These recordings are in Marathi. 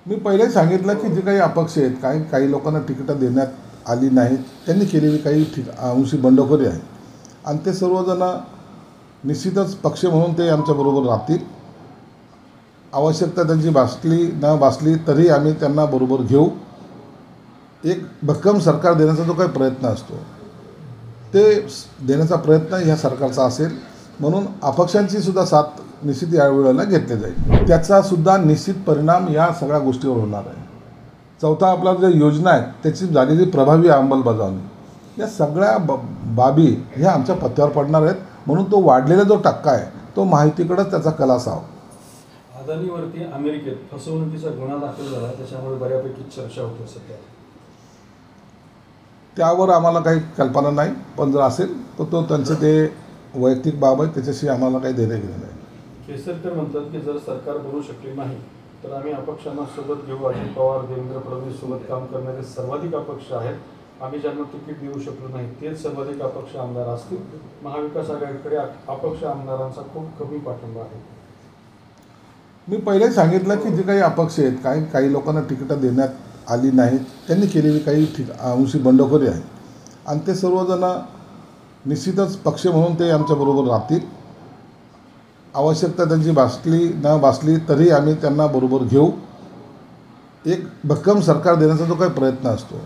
मी पहिले सांगितलं की जे काही अपक्ष आहेत, काही लोकांना तिकीटं देण्यात आली नाहीत, त्यांनी केलेली काही अंशी बंडखोरी आहे आणि ते सर्वजण निश्चितच पक्ष म्हणून ते आमच्याबरोबर राहतील. आवश्यकता त्यांची भासली तरी आम्ही त्यांना बरोबर घेऊ. एक भक्कम सरकार देण्याचा जो काही प्रयत्न असतो ते देण्याचा प्रयत्न ह्या सरकारचा असेल, म्हणून अपक्षांची सुद्धा साथ निश्चित या वेळेला घेतली जाईल. त्याचा सुद्धा निश्चित परिणाम या सगळ्या गोष्टीवर होणार आहे. चौथा आपला ज्या योजना आहेत त्याची झालेली प्रभावी अंमलबजावणी, या सगळ्या बाबी ह्या आमच्या पथ्यावर पडणार आहेत. म्हणून तो वाढलेला जो टक्का आहे तो माहितीकडेच त्याचा कल असावा. अदानीवरती अमेरिकेत फसवणुकीचा गुन्हा दाखल झाला, त्याच्यामुळे बऱ्यापैकी चर्चा होते सध्या. त्यावर आम्हाला काही कल्पना नाही, पण जर असेल तर तो त्यांचं ते वैयक्तिक बाब आहे, त्याच्याशी आम्हाला काही देणं घेणं नाही. केसरकर म्हणतात की जर सरकार बनवू शकले नाही तर आम्ही अपक्षांना सोबत घेऊ. अजित पवार, देवेंद्र फडणवीस सोबत काम करणारे सर्वाधिक अपक्ष आहेत. आम्ही ज्यांना तिकीट देऊ शकलो नाही तेच सर्वाधिक अपक्ष आमदार असतील. महाविकास आघाडीकडे अपक्ष आमदारांचा खूप कमी पाठिंबा आहे. मी पहिले सांगितलं की जे काही अपक्ष आहेत, काही लोकांना तिकीटं देण्यात आली नाहीत, त्यांनी केलेली काही अंशी बंडखोरी आहे आणि ते सर्वजण निश्चितच पक्ष म्हणून ते आमच्याबरोबर राहतील. आवश्यकता त्यांची भासली तरी आम्ही त्यांना बरोबर घेऊ. एक भक्कम सरकार देण्याचा जो काही प्रयत्न असतो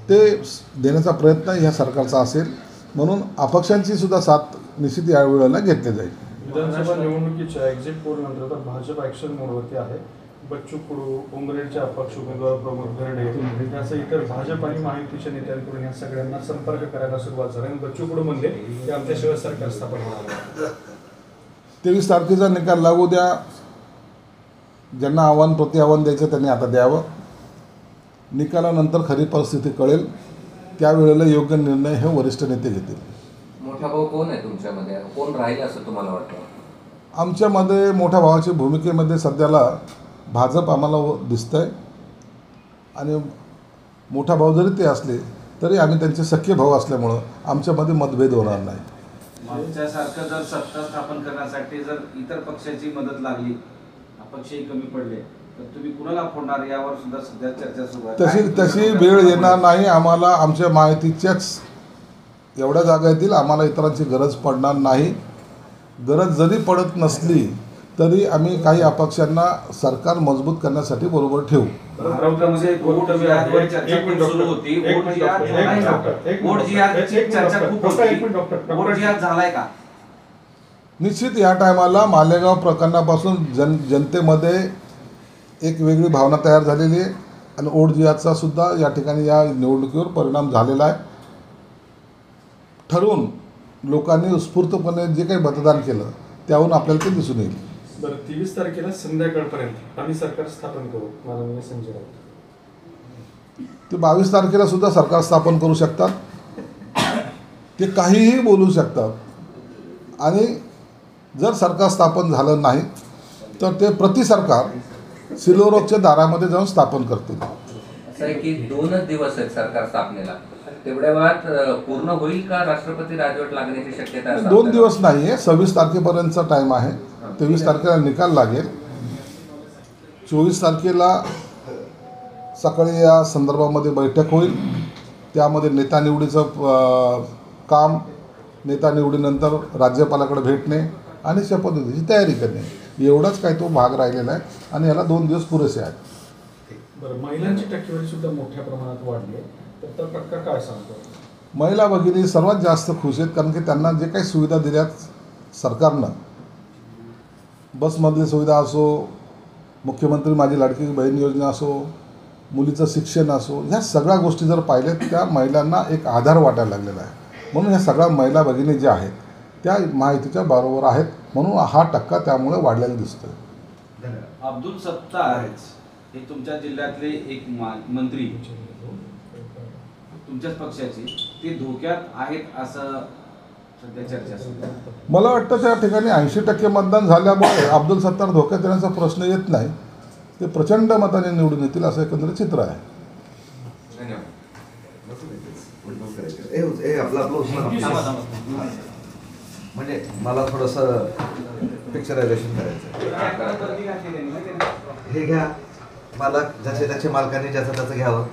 ते देण्याचा प्रयत्न ह्या सरकारचा असेल, म्हणून अपक्षांची सुद्धा साथ निश्चित या वेळेला घेतली जाईल. विधानसभा निवडणुकीच्या एक्झिट पोल नंतर भाजप ॲक्शन मोडवरती आहे. बच्चू कडू, उमरेडचे अपक्ष उमेदवार प्रमोद घरडे यासह इतर भाजप आणि महायुतीच्या नेत्यांकडून या सगळ्यांना संपर्क करायला सुरुवात झाली. बच्चू कडू म्हणले की आमच्याशिवाय सरकार स्थापन होणार. 23 तारखेचा निकाल लागू द्या. ज्यांना आव्हान प्रत्याव्हान द्यायचं त्यांनी आता द्यावं. निकालानंतर खरी परिस्थिती कळेल, त्यावेळेला योग्य निर्णय हे वरिष्ठ नेते घेतील. मोठा भाऊ कोण आहे तुमच्यामध्ये, कोण राहील असं तुम्हाला वाटतं? आमच्यामध्ये मोठ्या भावाच्या भूमिकेमध्ये सध्याला भाजप आम्हाला दिसतंय आणि मोठा भाऊ जरी ते असले तरी आम्ही त्यांचे सख्खे भाऊ असल्यामुळं आमच्यामध्ये मतभेद होणार नाही. मागच्यासारखं जर सत्ता स्थापन करण्यासाठी जर इतर पक्षाची मदत लागली, अपक्षही कमी पडले, तर तुम्ही कुणाला फोडणार यावर सुद्धा सध्या चर्चा सुरू आहे. तशी वेळ येणार नाही. आम्हाला आमच्या माहितीच्याच एवढ्या जागा येतील, आम्हाला इतरांची गरज पडणार नाही. गरज जरी पडत नसली तरी आम्ही काही अपक्षांना सरकार मजबूत करण्यासाठी बरोबर ठेवू. निश्चित या टायमाला मालेगाव प्रकरणापासून जनतेमध्ये एक वेगळी भावना तयार झालेली आहे आणि ओढ जिहादचा सुद्धा या ठिकाणी या निवडणुकीवर परिणाम झालेला आहे. ठरवून लोकांनी उत्स्फूर्तपणे जे काही मतदान केलं त्याहून आपल्याला ते दिसून येईल. बरं, 23 तारखेला संध्याकाळपर्यंत आम्ही सरकार स्थापन करू माननीय संजय राऊत. ते 22 तारखेला सुद्धा सरकार स्थापन करू शकतात. ते काहीही बोलू शकतात आणि जर सरकार स्थापन झालं नाही तर ते सरकार सिल्लोरोच्या दारामध्ये जाऊन स्थापन करतील. असं आहे की 2च दिवस आहेत सरकार स्थापनेला, तेवढ्या वेळात पूर्ण होईल का राष्ट्रपती राजवट लागण्याची शक्यता? 2 दिवस नाही आहे, 26 तारखेपर्यंतचा टाईम आहे. 23 तारखेला निकाल लागेल. 24 तारखेला सकाळी या संदर्भामध्ये बैठक होईल. त्यामध्ये नेता निवडीचं काम, नेता निवडीनंतर राज्यपालाकडे भेटणे आणि शपथविधीची तयारी करणे, एवढाच काय तो भाग राहिलेला आहे आणि याला 2 दिवस पुरेसे आहेत. बरं, महिलांची टक्केवारी सुद्धा मोठ्या प्रमाणात वाढली आहे, तर टक्का काय सांगतो? महिला भगिनी सर्वात जास्त खुश आहेत, कारण की त्यांना जे काही सुविधा दिल्यात सरकारनं, बसमधली सुविधा असो, मुख्यमंत्री माझी लाडकी बहीण योजना असो, मुलीचं शिक्षण असो, ह्या सगळ्या गोष्टी जर पाहिल्यात त्या महिलांना एक आधार वाटायला लागलेला आहे. म्हणून ह्या सगळ्या महिला भगिनी ज्या आहेत त्या माहितीच्या बरोबर आहेत, म्हणून हा टक्का त्यामुळे वाढलेला दिसतोय. अब्दुल सत्तार हे तुमच्या जिल्ह्यातले एक मंत्री, तुमच्याच पक्षाचे, ते धोक्यात आहेत असं सध्या चर्चा. मला वाटतं त्या ठिकाणी 80% मतदान झाल्यामुळे अब्दुल सत्तार धोक्यात येण्याचा प्रश्न येत नाही. ते प्रचंड मताने निवडून येतील असं एकंदरीत चित्र आहे. म्हणजे मला थोडंसं पिक्चरायझेशन करायचं. हे घ्या. मालक ज्याचे त्याचे मालकाने ज्याचं त्याचं घ्यावं